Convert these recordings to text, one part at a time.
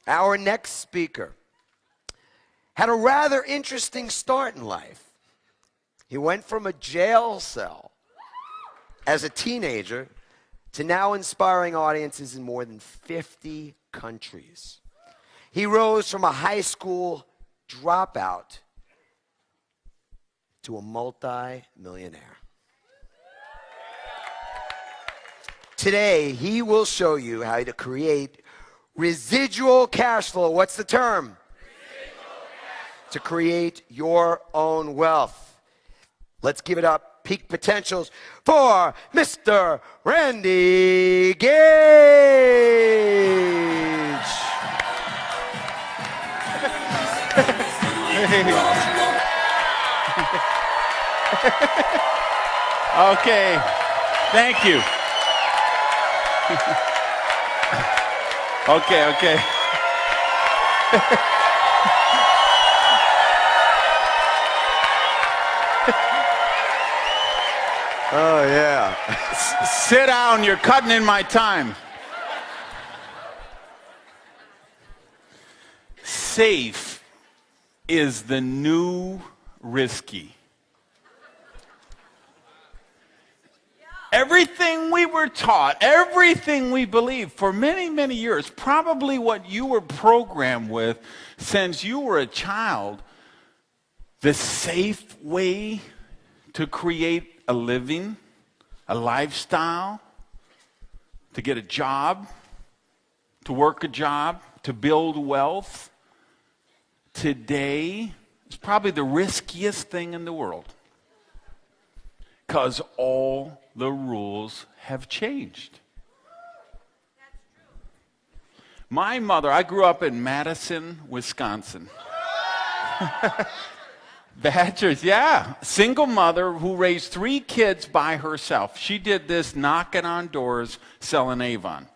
Our next speaker had a rather interesting start in life. He went from a jail cell as a teenager to now inspiring audiences in more than 50 countries. He rose from a high school dropout to a multi-millionaire. Today, he will show you how to create residual cash flow. What's the term? To create your own wealth. Let's give it up, peak potentials, for Mr. Randy Gage. Okay, thank you. Okay. Oh, yeah. Sit down, you're cutting in my time. Safe is the new risky. Everything we were taught, everything we believed for many, many years, probably what you were programmed with since you were a child, the safe way to create a living, a lifestyle, to get a job, to work a job, to build wealth, today is probably the riskiest thing in the world. Because all the rules have changed. My mother, I grew up in Madison, Wisconsin. Badgers, yeah. Single mother who raised 3 kids by herself. She did this knocking on doors, selling Avon.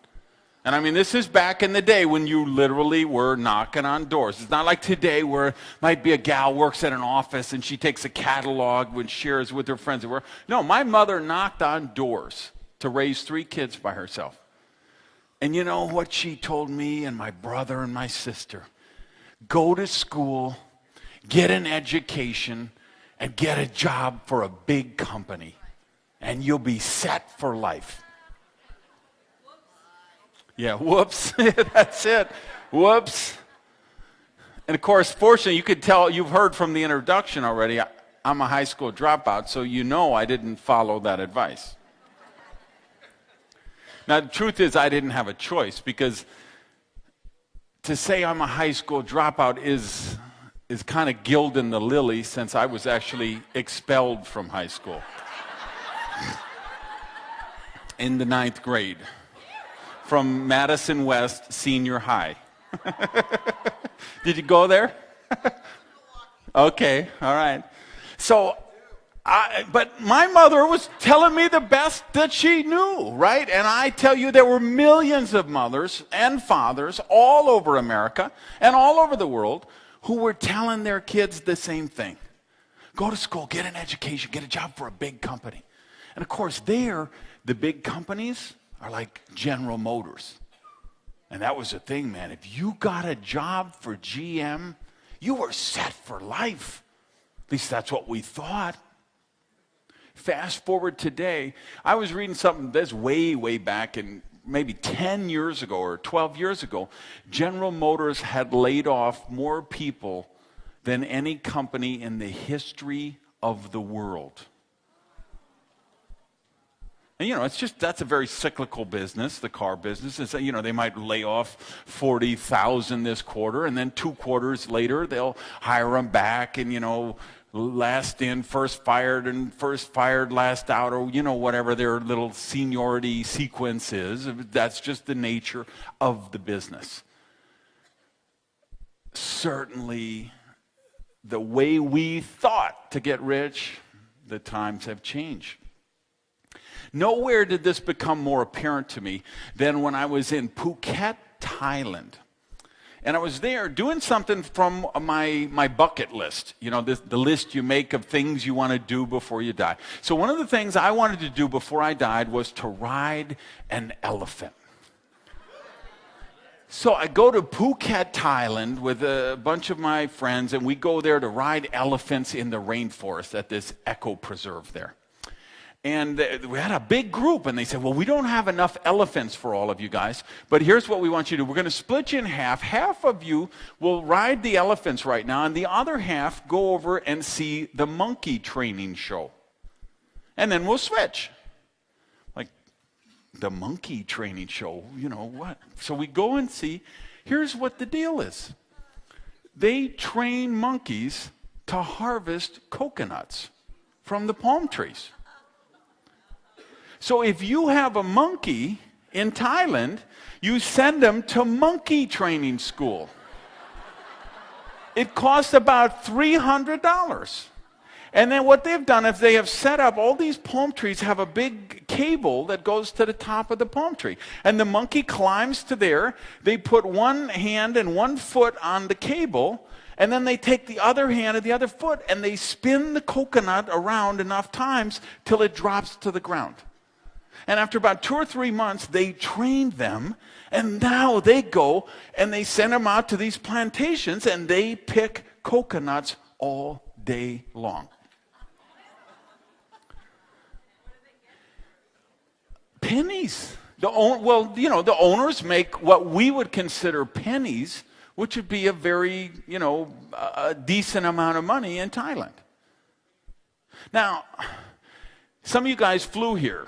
And I mean, this is back in the day when you literally were knocking on doors. It's not like today where it might be a gal works at an office and she takes a catalog and shares with her friends at work. No, my mother knocked on doors to raise 3 kids by herself. And you know what she told me and my brother and my sister? Go to school, get an education, and get a job for a big company, and you'll be set for life. Yeah, whoops. That's it. Whoops. And of course, fortunately, you could tell, you've heard from the introduction already, I'm a high school dropout, so you know I didn't follow that advice. Now, the truth is I didn't have a choice, because to say I'm a high school dropout is kind of gilding the lily, since I was actually expelled from high school in the 9th grade. From Madison West Senior High. Did you go there? Okay, all right. So, but my mother was telling me the best that she knew, right? And I tell you, there were millions of mothers and fathers all over America and all over the world who were telling their kids the same thing. Go to school, get an education, get a job for a big company. And of course, the big companies are like General Motors. And that was the thing, man. If you got a job for GM, you were set for life. At least that's what we thought. Fast forward today, I was reading something that's way, way back in maybe 10 years ago or 12 years ago. General Motors had laid off more people than any company in the history of the world. And, you know, that's a very cyclical business, the car business. It's, you know, they might lay off 40,000 this quarter, and then 2 quarters later, they'll hire them back, and, you know, last in, first fired, and first fired, last out, or, you know, whatever their little seniority sequence is. That's just the nature of the business. Certainly, the way we thought to get rich, the times have changed. Nowhere did this become more apparent to me than when I was in Phuket, Thailand. And I was there doing something from my bucket list, you know, the list you make of things you want to do before you die. So one of the things I wanted to do before I died was to ride an elephant. So I go to Phuket, Thailand with a bunch of my friends, and we go there to ride elephants in the rainforest at this eco preserve there. And we had a big group, and they said, well, we don't have enough elephants for all of you guys, but here's what we want you to do. We're going to split you in half. Half of you will ride the elephants right now, and the other half go over and see the monkey training show. And then we'll switch. Like, the monkey training show, you know what? So we go and see. Here's what the deal is. They train monkeys to harvest coconuts from the palm trees. So if you have a monkey in Thailand, you send them to monkey training school. It costs about $300. And then what they've done is they have set up, all these palm trees have a big cable that goes to the top of the palm tree. And the monkey climbs to there. They put one hand and one foot on the cable, and then they take the other hand and the other foot, and they spin the coconut around enough times till it drops to the ground. And after about 2 or 3 months, they trained them, and now they go and they send them out to these plantations, and they pick coconuts all day long. Pennies. The owners make what we would consider pennies, which would be a very, a decent amount of money in Thailand. Now, some of you guys flew here.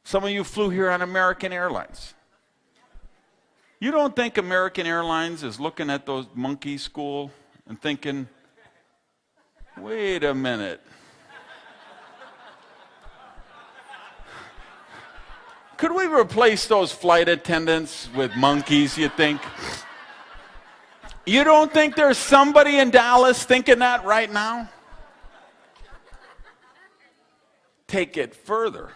Some of you flew here on American Airlines. You don't think American Airlines is looking at those monkey school and thinking, wait a minute. Could we replace those flight attendants with monkeys, you think? You don't think there's somebody in Dallas thinking that right now? Take it further.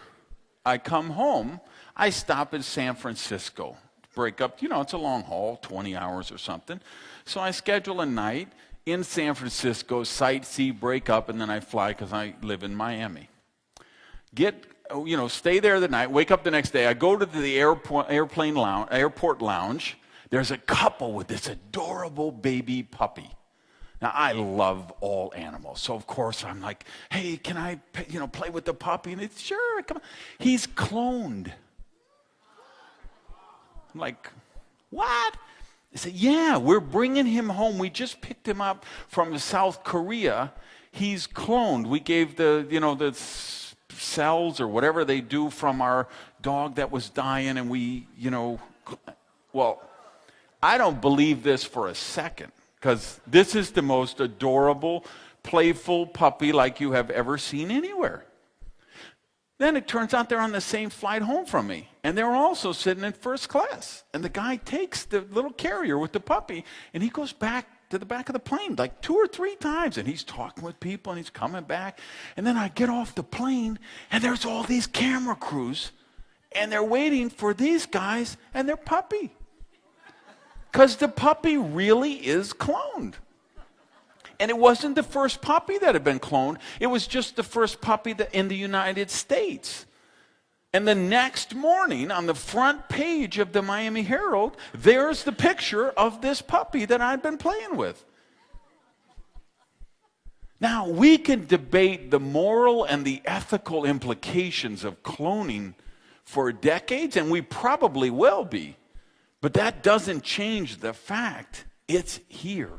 I come home, I stop in San Francisco, break up, it's a long haul, 20 hours or something. So I schedule a night in San Francisco, sightsee, break up, and then I fly because I live in Miami. Stay there the night, wake up the next day. I go to the airport lounge. There's a couple with this adorable baby puppy. Now, I love all animals, so of course I'm like, hey, can I, play with the puppy? And it's, sure, come on. He's cloned. I'm like, what? They said, yeah, we're bringing him home. We just picked him up from South Korea. He's cloned. We gave the cells or whatever they do from our dog that was dying, and we, well, I don't believe this for a second, because this is the most adorable, playful puppy like you have ever seen anywhere. Then it turns out they're on the same flight home from me, and they're also sitting in first class. And the guy takes the little carrier with the puppy, and he goes back to the back of the plane like 2 or 3 times, and he's talking with people, and he's coming back. And then I get off the plane, and there's all these camera crews, and they're waiting for these guys and their puppy. Because the puppy really is cloned. And it wasn't the first puppy that had been cloned. It was just the first puppy in the United States. And the next morning, on the front page of the Miami Herald, there's the picture of this puppy that I'd been playing with. Now, we can debate the moral and the ethical implications of cloning for decades, and we probably will be. But that doesn't change the fact it's here.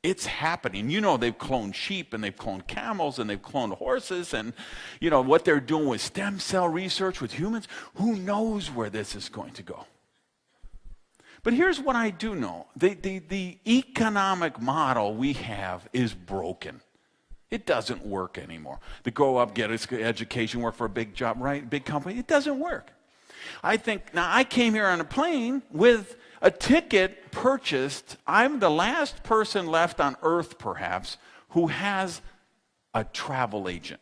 It's happening. They've cloned sheep, and they've cloned camels, and they've cloned horses, and what they're doing with stem cell research with humans. Who knows where this is going to go? But here's what I do know. The economic model we have is broken. It doesn't work anymore. To grow up, get an education, work for a big job, right? Big company. It doesn't work. I came here on a plane with a ticket purchased. I'm the last person left on earth, perhaps, who has a travel agent.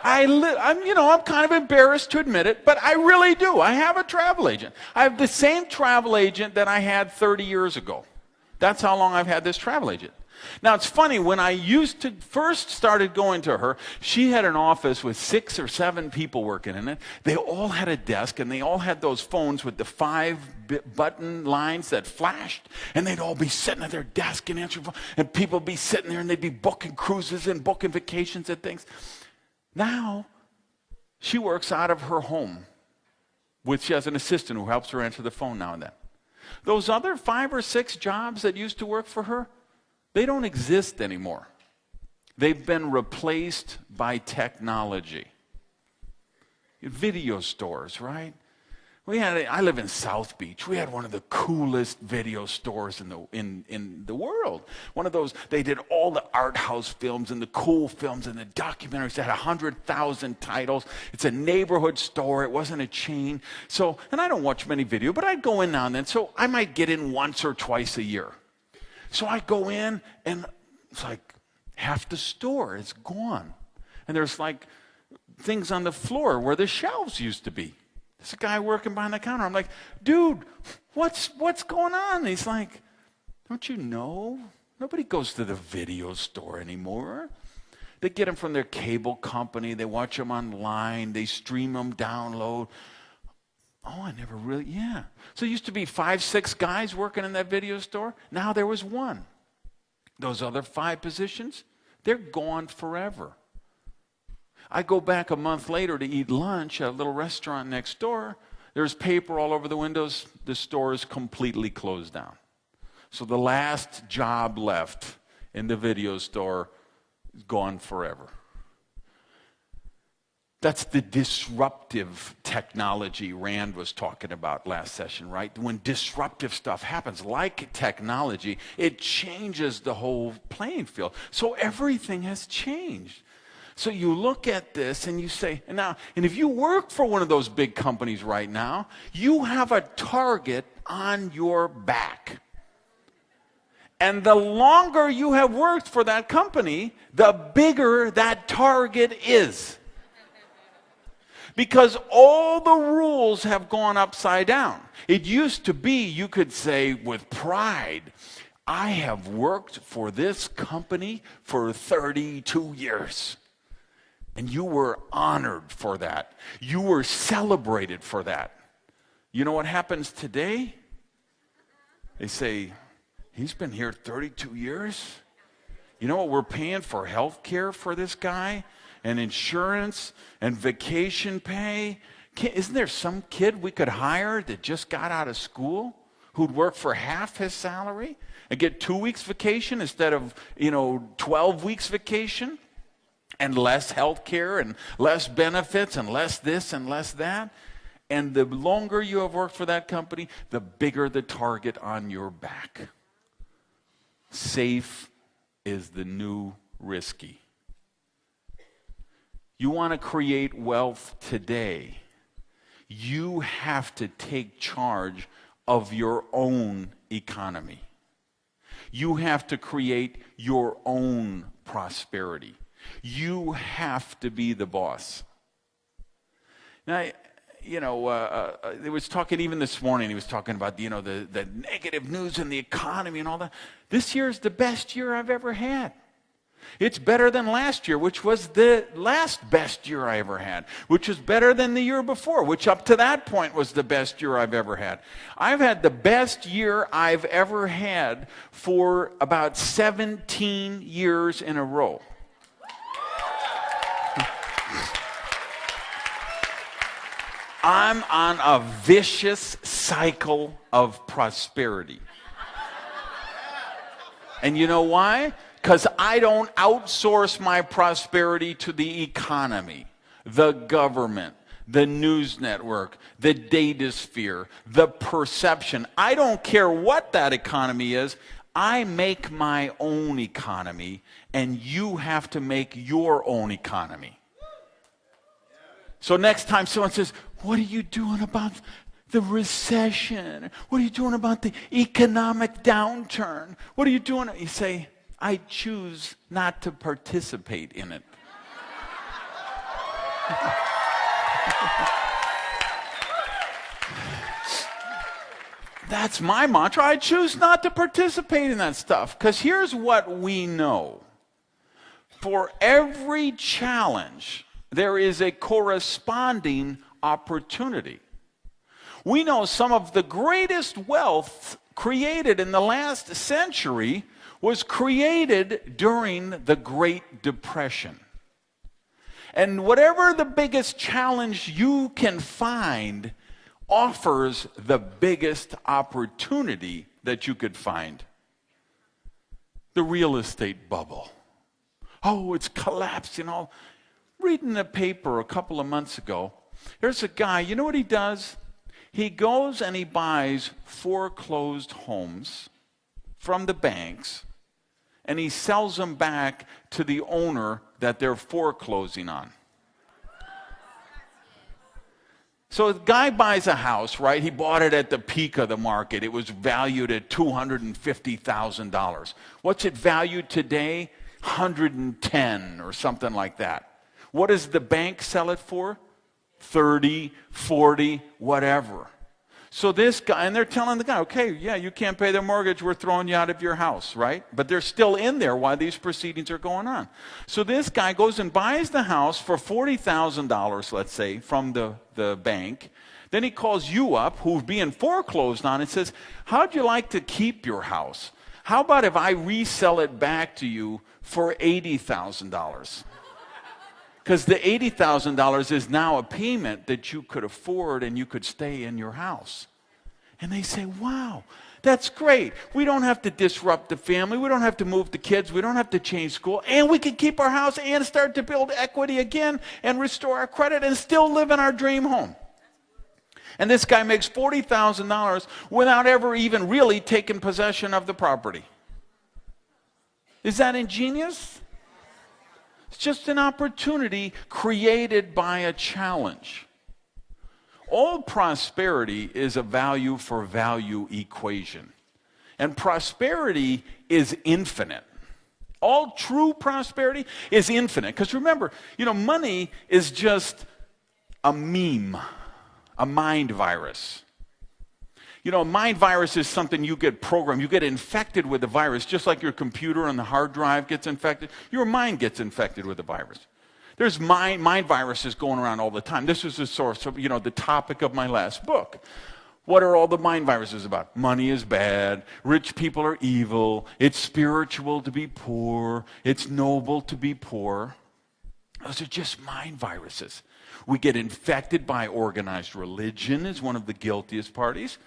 I'm kind of embarrassed to admit it, but I really do. I have a travel agent. I have the same travel agent that I had 30 years ago. That's how long I've had this travel agent. Now, it's funny, when I first started going to her, she had an office with 6 or 7 people working in it. They all had a desk, and they all had those phones with the 5-button lines that flashed, and they'd all be sitting at their desk and answering phones, and people would be sitting there, and they'd be booking cruises and booking vacations and things. Now, she works out of her home. She has an assistant who helps her answer the phone now and then. Those other 5 or 6 jobs that used to work for her, they don't exist anymore. They've been replaced by technology. Video stores, right? I live in South Beach. We had one of the coolest video stores in the world. One of those, they did all the art house films and the cool films and the documentaries. They had 100,000 titles. It's a neighborhood store. It wasn't a chain. So, and I don't watch many video, but I'd go in now and then. So I might get in once or twice a year. So I go in, and it's like half the store is gone. And there's like things on the floor where the shelves used to be. There's a guy working behind the counter. I'm like, dude, what's going on? And he's like, don't you know? Nobody goes to the video store anymore. They get them from their cable company. They watch them online. They stream them, download. Oh, I never really, yeah. So it used to be 5, 6 guys working in that video store. Now there was one. Those other 5 positions, they're gone forever. I go back a month later to eat lunch at a little restaurant next door. There's paper all over the windows. The store is completely closed down. So the last job left in the video store is gone forever. That's the disruptive technology Rand was talking about last session, right? When disruptive stuff happens, like technology, it changes the whole playing field. So everything has changed. So you look at this and you say, and if you work for one of those big companies right now, you have a target on your back. And the longer you have worked for that company, the bigger that target is. Because all the rules have gone upside down. It used to be, you could say with pride, I have worked for this company for 32 years. And you were honored for that. You were celebrated for that. You know what happens today? They say, he's been here 32 years? You know what we're paying for health care for this guy? And insurance and vacation pay. Isn't there some kid we could hire that just got out of school who'd work for half his salary and get 2 weeks vacation instead of 12 weeks vacation, and less health care and less benefits and less this and less that? And the longer you have worked for that company, the bigger the target on your back. Safe is the new risky. You want to create wealth today, you have to take charge of your own economy. You have to create your own prosperity. You have to be the boss. Now, he was talking even this morning, he was talking about, the negative news in the economy and all that. This year is the best year I've ever had. It's better than last year, which was the last best year I ever had, which was better than the year before, which up to that point was the best year I've ever had. I've had the best year I've ever had for about 17 years in a row. I'm on a vicious cycle of prosperity. And you know why? Because I don't outsource my prosperity to the economy, the government, the news network, the data sphere, the perception. I don't care what that economy is. I make my own economy, and you have to make your own economy. So next time someone says, what are you doing about the recession? What are you doing about the economic downturn? What are you doing? You say, I choose not to participate in it. That's my mantra. I choose not to participate in that stuff. Because here's what we know. For every challenge, there is a corresponding opportunity. We know some of the greatest wealth created in the last century was created during the Great Depression. And whatever the biggest challenge you can find offers the biggest opportunity that you could find. The real estate bubble. Oh, it's collapsing all. Reading the paper a couple of months ago, there's a guy, you know what he does? He goes and he buys foreclosed homes from the banks, and he sells them back to the owner that they're foreclosing on. So the guy buys a house, right? He bought it at the peak of the market. It was valued at $250,000. What's it valued today? 110 or something like that. What does the bank sell it for? 30, 40, whatever. So this guy, and they're telling the guy, okay, yeah, you can't pay the mortgage, we're throwing you out of your house, right? But they're still in there while these proceedings are going on. So this guy goes and buys the house for $40,000, let's say, from the bank. Then he calls you up, who's being foreclosed on, and says, how'd you like to keep your house? How about if I resell it back to you for $80,000? Because the $80,000 is now a payment that you could afford and you could stay in your house. And they say, wow, that's great. We don't have to disrupt the family. We don't have to move the kids. We don't have to change school. And we can keep our house and start to build equity again and restore our credit and still live in our dream home. And this guy makes $40,000 without ever even really taking possession of the property. Is that ingenious? It's just an opportunity created by a challenge. All prosperity is a value for value equation. And prosperity is infinite. All true prosperity is infinite. Because remember, money is just a meme, a mind virus. A mind virus is something you get programmed. You get infected with the virus, just like your computer on the hard drive gets infected. Your mind gets infected with the virus. There's mind viruses going around all the time. This is the source of, the topic of my last book. What are all the mind viruses about? Money is bad. Rich people are evil. It's spiritual to be poor. It's noble to be poor. Those are just mind viruses. We get infected by organized religion is one of the guiltiest parties.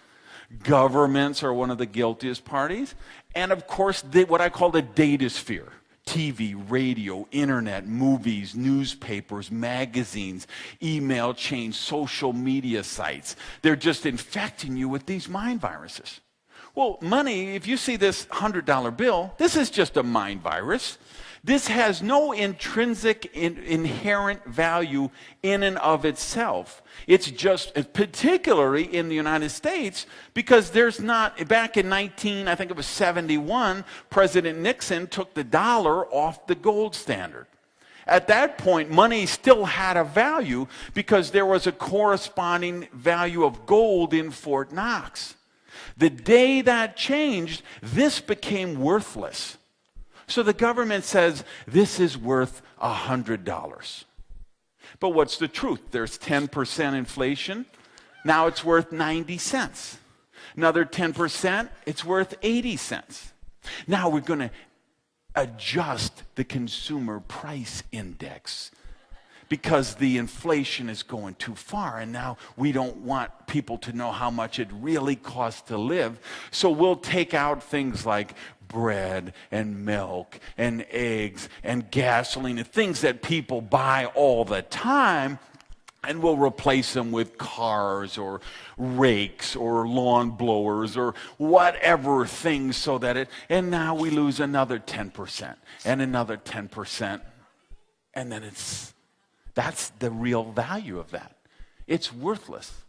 Governments are one of the guiltiest parties. And of course, what I call the data sphere. TV, radio, internet, movies, newspapers, magazines, email chains, social media sites. They're just infecting you with these mind viruses. Well, money, if you see this $100 bill, this is just a mind virus. This has no intrinsic, inherent value in and of itself. It's just, particularly in the United States, because there's not, back in 1971, President Nixon took the dollar off the gold standard. At that point, money still had a value because there was a corresponding value of gold in Fort Knox. The day that changed, this became worthless. So the government says, this is worth $100. But what's the truth? There's 10% inflation. Now it's worth 90 cents. Another 10%, it's worth 80 cents. Now we're going to adjust the consumer price index because the inflation is going too far, and now we don't want people to know how much it really costs to live. So we'll take out things like bread and milk and eggs and gasoline and things that people buy all the time, and we'll replace them with cars or rakes or lawn blowers or whatever things, so that and now we lose another 10% and another 10%, and then that's the real value of that. It's worthless.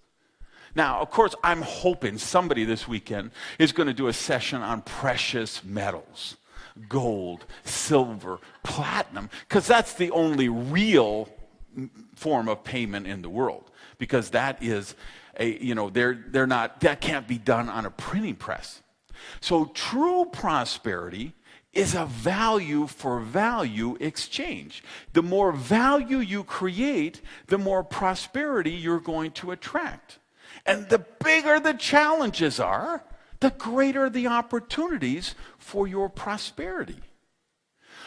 Now, of course, I'm hoping somebody this weekend is going to do a session on precious metals, gold, silver, platinum, because that's the only real form of payment in the world. because that is they're not, that can't be done on a printing press. So true prosperity is a value for value exchange. The more value you create, the more prosperity you're going to attract. And the bigger the challenges are, the greater the opportunities for your prosperity.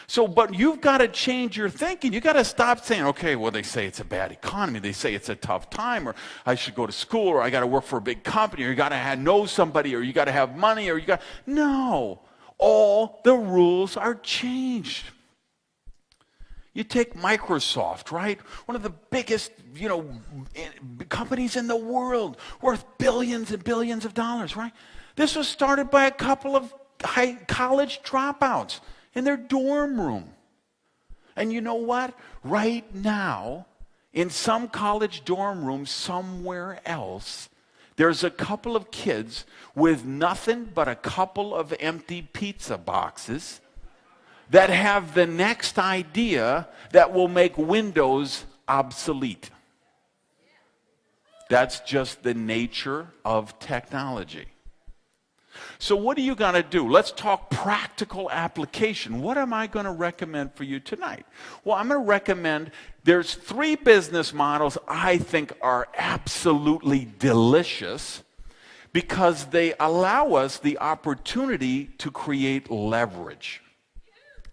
So, but you've got to change your thinking. You've got to stop saying, okay, well, they say it's a bad economy. They say it's a tough time, or I should go to school, or I got to work for a big company, or you got to know somebody, or you got to have money, or you got... No. All the rules are changed. You take Microsoft, right? One of the biggest, companies in the world, worth billions and billions of dollars, right? This was started by a couple of college dropouts in their dorm room. And you know what? Right now, in some college dorm room somewhere else, there's a couple of kids with nothing but a couple of empty pizza boxes that have the next idea that will make Windows obsolete. That's just the nature of technology. So what are you going to do? Let's talk practical application. What am I going to recommend for you tonight? Well, I'm going to recommend, there's 3 business models I think are absolutely delicious because they allow us the opportunity to create leverage.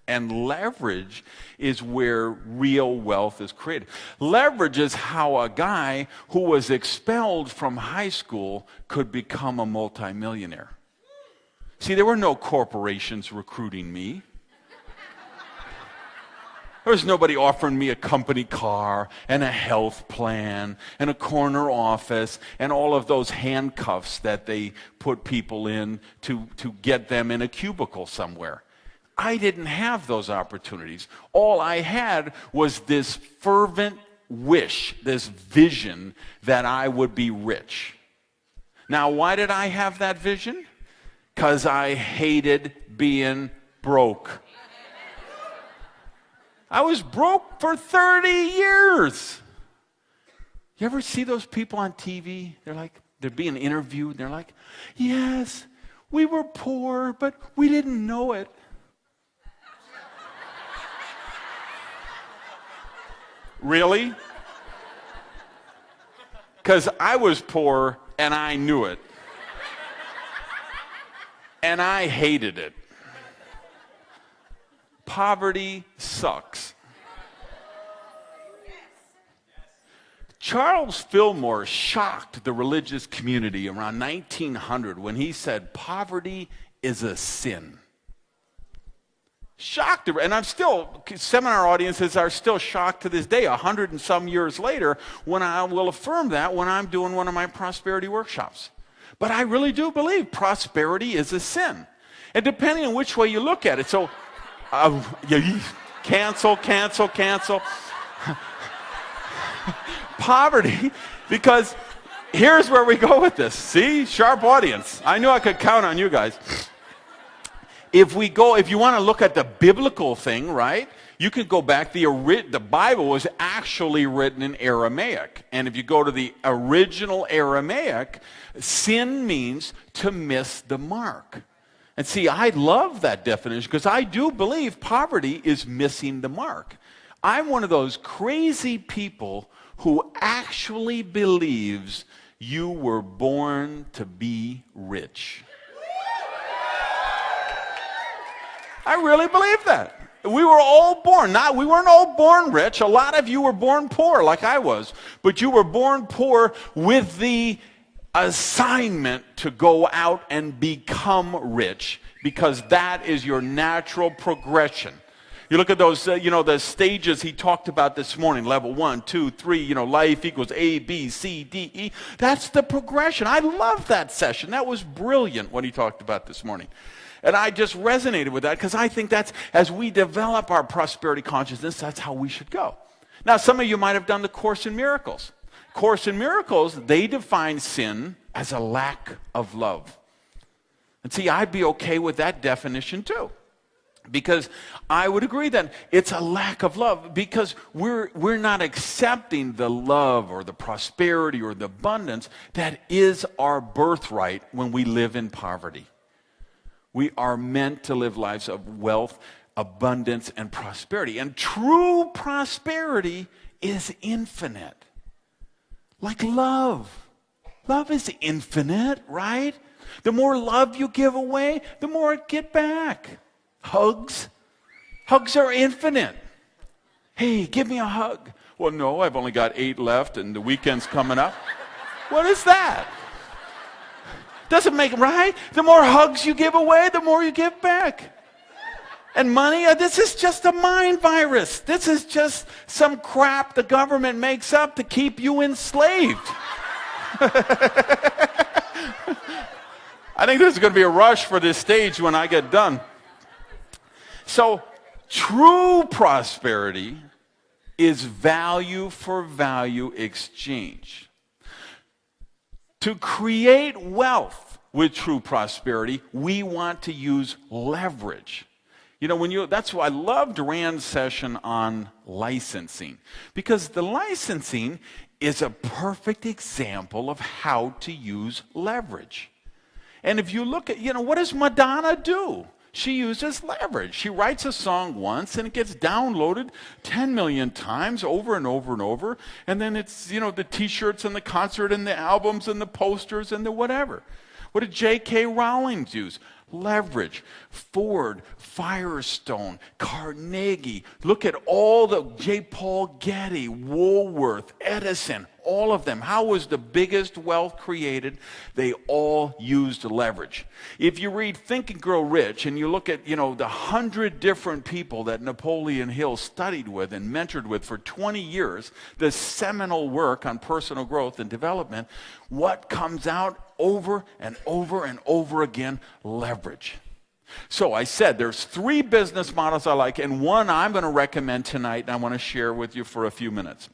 And leverage is where real wealth is created. Leverage is how a guy who was expelled from high school could become a multimillionaire. See, there were no corporations recruiting me. There was nobody offering me a company car and a health plan and a corner office and all of those handcuffs that they put people in to get them in a cubicle somewhere. I didn't have those opportunities. All I had was this fervent wish, this vision that I would be rich. Now, why did I have that vision? Because I hated being broke. I was broke for 30 years. You ever see those people on TV? They're being interviewed, and they're like, yes, we were poor, but we didn't know it. Really? Because I was poor and I knew it. And I hated it. Poverty sucks. Charles Fillmore shocked the religious community around 1900 when he said poverty is a sin. Shocked, and I'm still, seminar audiences are still shocked to this day, 100 and some years later, when I will affirm that when I'm doing one of my prosperity workshops. But I really do believe prosperity is a sin. And depending on which way you look at it, so cancel. Poverty, because here's where we go with this. See, sharp audience. I knew I could count on you guys. If you want to look at the biblical thing, right, you can go back. The Bible was actually written in Aramaic. And if you go to the original Aramaic, sin means to miss the mark. And see, I love that definition because I do believe poverty is missing the mark. I'm one of those crazy people who actually believes you were born to be rich. I really believe that. We were all born. We weren't all born rich. A lot of you were born poor, like I was. But you were born poor with the assignment to go out and become rich, because that is your natural progression. You look at those, the stages he talked about this morning, level 1, 2, 3, life equals A, B, C, D, E. That's the progression. I love that session. That was brilliant what he talked about this morning. And I just resonated with that because I think that's, as we develop our prosperity consciousness, that's how we should go. Now, some of you might have done the Course in Miracles. Course in Miracles, they define sin as a lack of love. And see, I'd be okay with that definition too. Because I would agree that it's a lack of love, because we're not accepting the love or the prosperity or the abundance that is our birthright when we live in poverty. We are meant to live lives of wealth, abundance, and prosperity. And true prosperity is infinite. Like love. Love is infinite, right? The more love you give away, the more it get back. Hugs. Hugs are infinite. Hey, give me a hug. Well, no, I've only got 8 left and the weekend's coming up. What is that? Doesn't make it right. The more hugs you give away, the more you give back. And money, this is just a mind virus. This is just some crap the government makes up to keep you enslaved. I think there's going to be a rush for this stage when I get done. So, true prosperity is value for value exchange. To create wealth with true prosperity, we want to use leverage. You know, that's why I loved Rand's session on licensing, because the licensing is a perfect example of how to use leverage. And if you look at, what does Madonna do? She uses leverage. She writes a song once and it gets downloaded 10 million times over and over and over. And then it's, the t-shirts and the concert and the albums and the posters and the whatever. What did J.K. Rowling use? Leverage. Ford, Firestone, Carnegie. Look at all the J. Paul Getty, Woolworth, Edison, all of them. How was the biggest wealth created? They all used leverage. If you read Think and Grow Rich and you look at, the 100 different people that Napoleon Hill studied with and mentored with for 20 years, the seminal work on personal growth and development, what comes out over and over and over again? Leverage. So I said there's 3 business models I like, and one I'm going to recommend tonight and I want to share with you for a few minutes.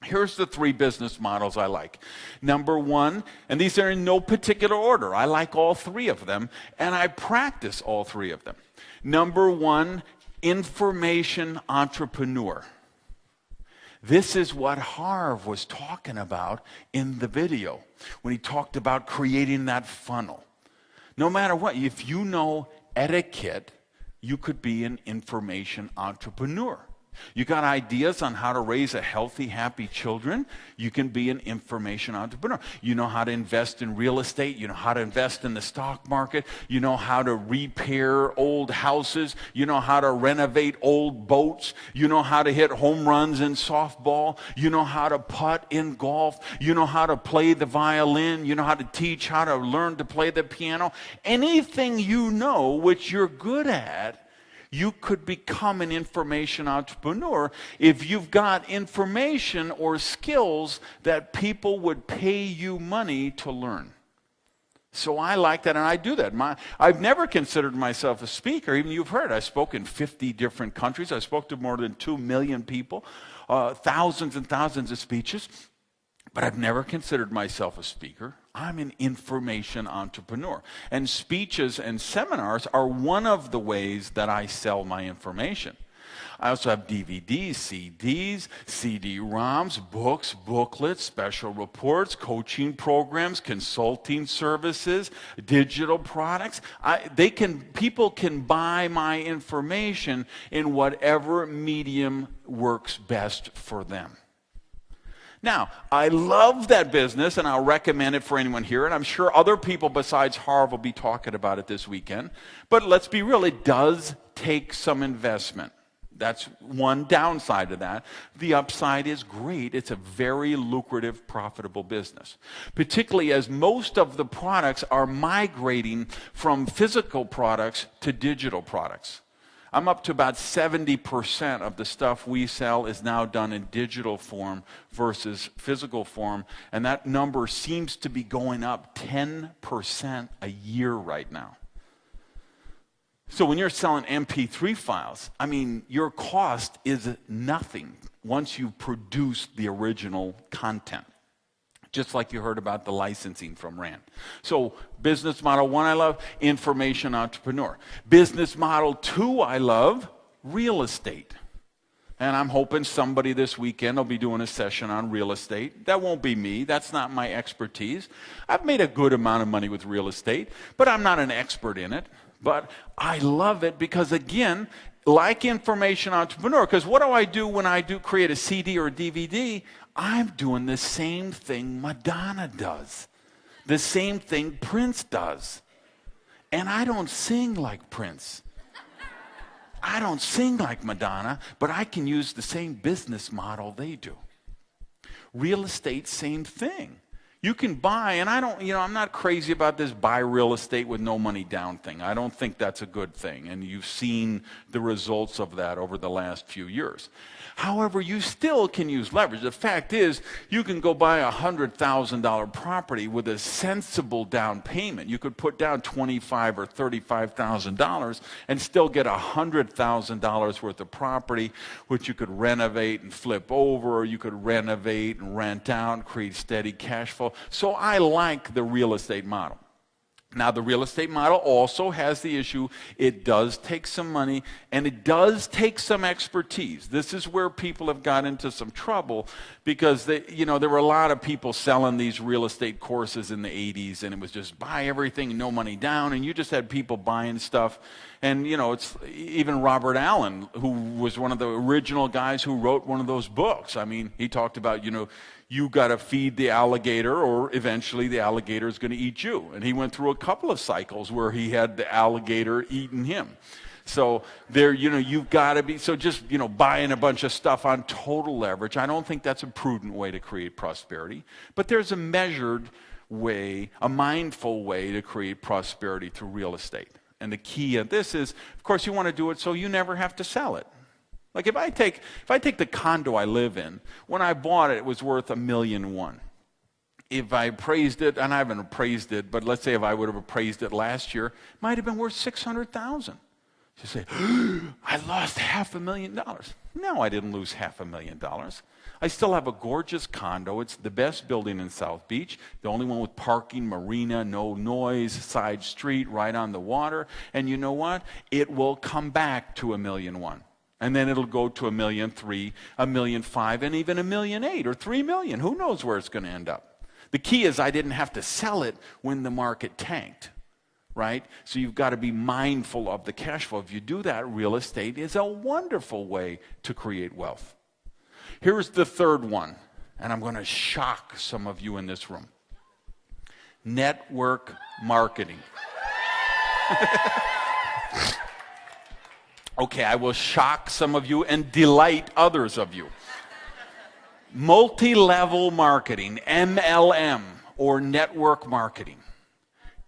Here's the 3 business models I like. Number 1, and these are in no particular order. I like all 3 of them, and I practice all 3 of them. Number 1, information entrepreneur. This is what Harv was talking about in the video when he talked about creating that funnel. No matter what, if you know etiquette, you could be an information entrepreneur. You got ideas on how to raise a healthy, happy children, you can be an information entrepreneur. You know how to invest in real estate, you know how to invest in the stock market, you know how to repair old houses, you know how to renovate old boats, you know how to hit home runs in softball, you know how to putt in golf, you know how to play the violin, you know how to teach, how to learn to play the piano. Anything you know which you're good at, you could become an information entrepreneur if you've got information or skills that people would pay you money to learn. So I like that, and I do that. I've never considered myself a speaker. Even you've heard, I spoke in 50 different countries. I spoke to more than 2 million people, thousands and thousands of speeches. But I've never considered myself a speaker. I'm an information entrepreneur. And speeches and seminars are one of the ways that I sell my information. I also have DVDs, CDs, CD-ROMs, books, booklets, special reports, coaching programs, consulting services, digital products. People can buy my information in whatever medium works best for them. Now, I love that business, and I'll recommend it for anyone here, and I'm sure other people besides Harv will be talking about it this weekend. But let's be real, it does take some investment. That's one downside of that. The upside is great. It's a very lucrative, profitable business, particularly as most of the products are migrating from physical products to digital products. I'm up to about 70% of the stuff we sell is now done in digital form versus physical form, and that number seems to be going up 10% a year right now. So when you're selling MP3 files, I mean, your cost is nothing once you produce the original content. Just like you heard about the licensing from Rand. So business model 1 I love, information entrepreneur. Business model 2 I love, real estate. And I'm hoping somebody this weekend will be doing a session on real estate. That won't be me. That's not my expertise. I've made a good amount of money with real estate, but I'm not an expert in it. But I love it because, again, like information entrepreneur, because what do I do when I do create a CD or a DVD? I'm doing the same thing Madonna does, the same thing Prince does. And I don't sing like Prince. I don't sing like Madonna, but I can use the same business model they do. Real estate, same thing. You can buy, and I'm not crazy about this buy real estate with no money down thing. I don't think that's a good thing, and you've seen the results of that over the last few years. However, you still can use leverage. The fact is, you can go buy a $100,000 property with a sensible down payment. You could put down $25,000 or $35,000 and still get $100,000 worth of property, which you could renovate and flip over, or you could renovate and rent out and create steady cash flow. So I like the real estate model. Now, the real estate model also has the issue, it does take some money, and it does take some expertise. This is where people have got into some trouble because there were a lot of people selling these real estate courses in the 80s, and it was just buy everything, no money down, and you just had people buying stuff. And, it's even Robert Allen, who was one of the original guys who wrote one of those books. I mean, he talked about, you got to feed the alligator or eventually the alligator is going to eat you. And he went through a couple of cycles where he had the alligator eating him. So you've got to be, just buying a bunch of stuff on total leverage, I don't think that's a prudent way to create prosperity. But there's a measured way, a mindful way to create prosperity through real estate. And the key of this is, of course, you want to do it so you never have to sell it. Like if I take the condo I live in, when I bought it, it was worth $1.1 million. If I appraised it, and I haven't appraised it, but let's say if I would have appraised it last year, it might have been worth $600,000. You say, I lost $500,000. No, I didn't lose $500,000. I still have a gorgeous condo. It's the best building in South Beach, the only one with parking, marina, no noise, side street, right on the water. And you know what? It will come back to $1.1 million. And then it'll go to $1.3 million, $1.5 million, and even $1.8 million or $3 million. Who knows where it's going to end up? The key is I didn't have to sell it when the market tanked, right? So you've got to be mindful of the cash flow. If you do that, real estate is a wonderful way to create wealth. Here's the third one, and I'm going to shock some of you in this room. Network marketing. Okay, I will shock some of you and delight others of you. Multi-level marketing, MLM, or network marketing,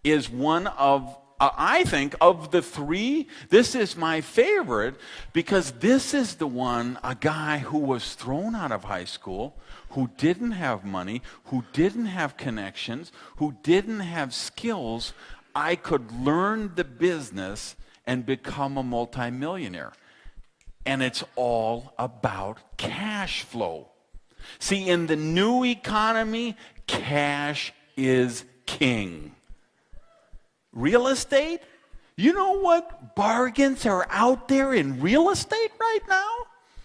is one of, I think, of the three, this is my favorite because this is the one, a guy who was thrown out of high school, who didn't have money, who didn't have connections, who didn't have skills. I could learn the business and become a multimillionaire. And it's all about cash flow. See, in the new economy, cash is king. Real estate? You know what bargains are out there in real estate right now?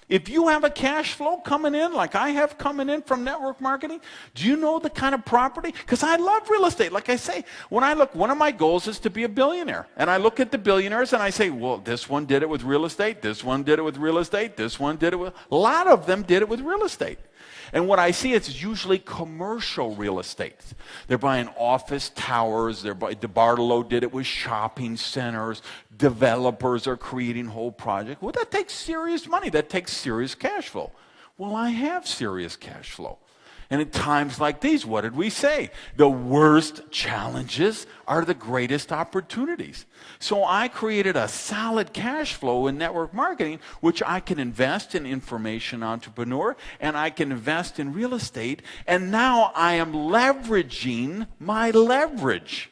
If you have a cash flow coming in, like I have coming in from network marketing, do you know the kind of property? Because I love real estate. Like I say, when I look, one of my goals is to be a billionaire. And I look at the billionaires and I say, well, this one did it with real estate, this one did it with real estate, this one did it with, a lot of them did it with real estate. And what I see, it's usually commercial real estate. They're buying office towers. DeBartolo did it with shopping centers. Developers are creating whole projects. Well, that takes serious money. That takes serious cash flow. Well, I have serious cash flow. And at times like these, what did we say? The worst challenges are the greatest opportunities. So I created a solid cash flow in network marketing, which I can invest in information entrepreneur, and I can invest in real estate, and now I am leveraging my leverage.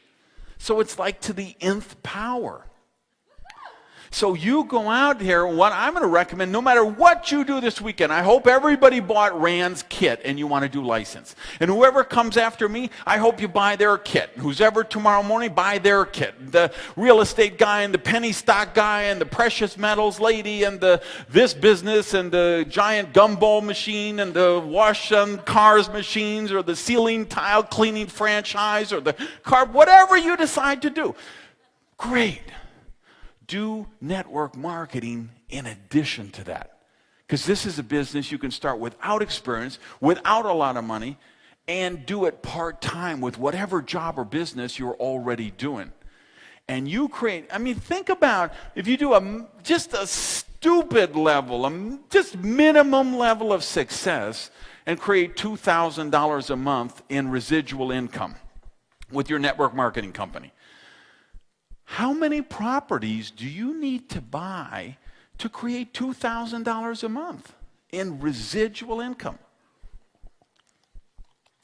So it's like to the nth power. So you go out here, what I'm going to recommend, no matter what you do this weekend, I hope everybody bought Rand's kit and you want to do license. And whoever comes after me, I hope you buy their kit. Who's ever tomorrow morning, buy their kit. The real estate guy and the penny stock guy and the precious metals lady and the this business and the giant gumball machine and the wash on cars machines or the ceiling tile cleaning franchise or the car, whatever you decide to do. Great. Do network marketing in addition to that. Because this is a business you can start without experience, without a lot of money, and do it part-time with whatever job or business you're already doing. And you create, I mean, think about if you do just a stupid level, just minimum level of success, and create $2,000 a month in residual income with your network marketing company. How many properties do you need to buy to create $2,000 a month in residual income?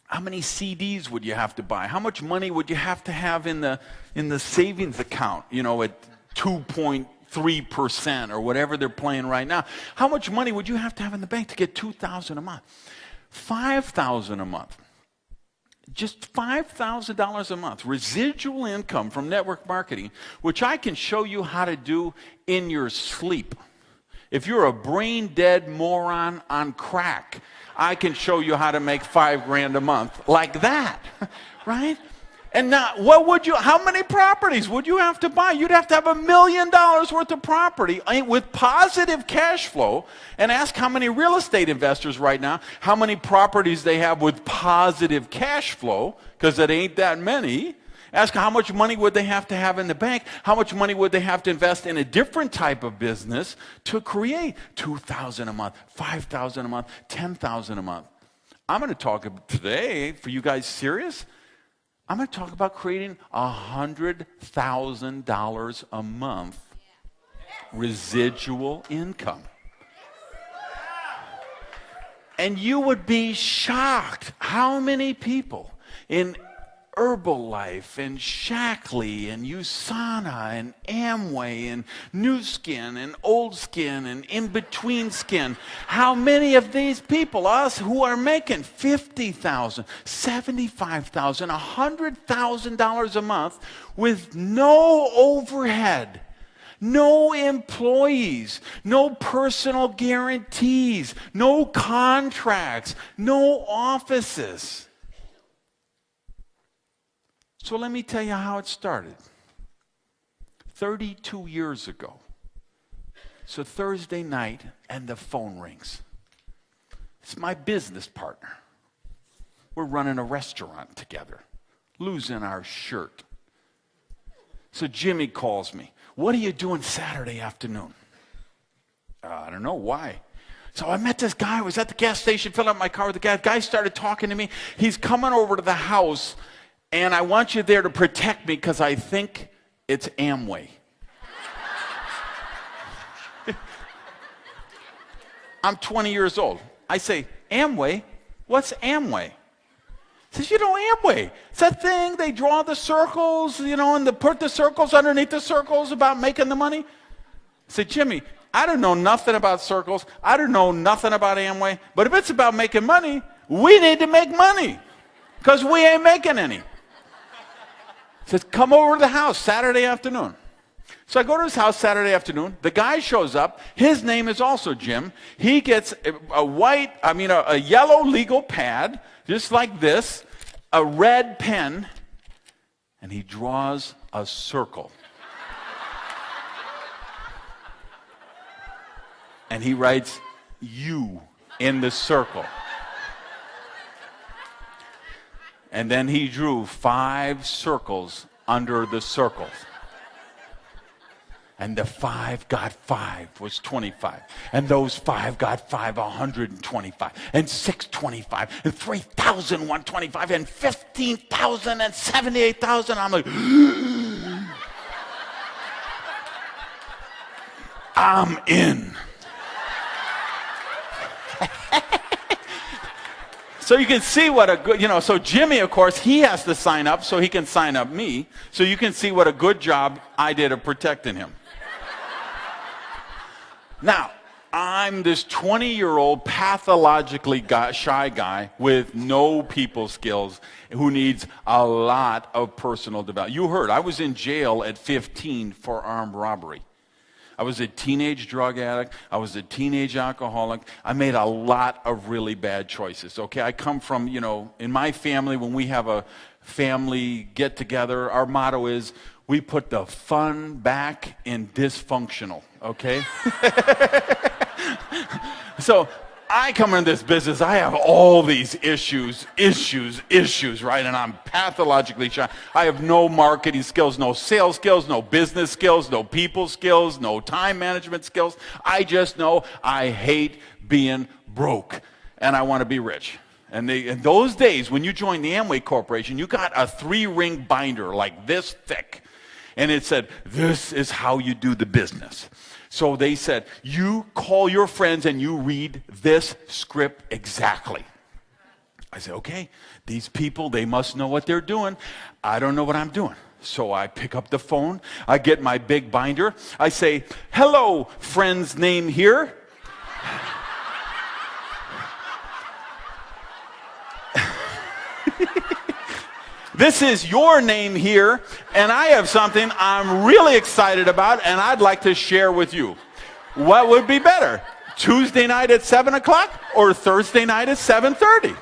How many CDs would you have to buy? How much money would you have to have in the savings account, you know, at 2.3% or whatever they're playing right now? How much money would you have to have in the bank to get $2,000 a month? $5,000 a month. Just $5,000 a month, residual income from network marketing, which I can show you how to do in your sleep. If you're a brain-dead moron on crack, I can show you how to make $5,000 a month like that, right? And now, how many properties would you have to buy? You'd have to have $1 million worth of property with positive cash flow. And ask how many real estate investors right now, how many properties they have with positive cash flow, because it ain't that many. Ask how much money would they have to have in the bank? How much money would they have to invest in a different type of business to create $2,000 a month, $5,000 a month, $10,000 a month? I'm going to talk today, for you guys serious, I'm going to talk about creating $100,000 a month residual income. And you would be shocked how many people in Herbalife and Shackley and USANA and Amway and New Skin and Old Skin and In Between Skin, how many of these people, us who are making $50,000, $75,000, $100,000 a month with no overhead, no employees, no personal guarantees, no contracts, no offices. So let me tell you how it started. 32 years ago. So Thursday night, and the phone rings. It's my business partner. We're running a restaurant together, losing our shirt. So Jimmy calls me. What are you doing Saturday afternoon? I don't know, why? So I met this guy. I was at the gas station, filling up my car with the gas. Guy started talking to me. He's coming over to the house. And I want you there to protect me because I think it's Amway. I'm 20 years old. I say, Amway? What's Amway? He says, you know Amway. It's that thing, they draw the circles, you know, and they put the circles underneath the circles about making the money. I said, Jimmy, I don't know nothing about circles. I don't know nothing about Amway. But if it's about making money, we need to make money because we ain't making any. He says, come over to the house Saturday afternoon. So I go to his house Saturday afternoon. The guy shows up. His name is also Jim. He gets a yellow legal pad, just like this, a red pen, and he draws a circle. And he writes, you, in the circle. And then he drew 5 circles under the circles. And the 5 got 5 was 25. And those 5 got 5, 125. And 6, 25. And 3,000, 125. And 15,000 and 78,000. I'm like, I'm in. So you can see what a good, so Jimmy, of course, he has to sign up so he can sign up me. So you can see what a good job I did of protecting him. Now, I'm this 20-year-old pathologically shy guy with no people skills who needs a lot of personal development. You heard, I was in jail at 15 for armed robbery. I was a teenage drug addict. I was a teenage alcoholic. I made a lot of really bad choices, okay? I come from, in my family, when we have a family get-together, our motto is, we put the fun back in dysfunctional, okay? So I come into this business, I have all these issues, right? And I'm pathologically shy. I have no marketing skills, no sales skills, no business skills, no people skills, no time management skills. I just know I hate being broke, and I want to be rich. And in those days, when you joined the Amway Corporation, you got a 3-ring binder like this thick. And it said, this is how you do the business. So they said, you call your friends and you read this script exactly. I said, okay, these people, they must know what they're doing. I don't know what I'm doing. So I pick up the phone. I get my big binder. I say, hello, friend's name here. This is your name here, and I have something I'm really excited about, and I'd like to share with you. What would be better, Tuesday night at 7 o'clock or Thursday night at 7:30?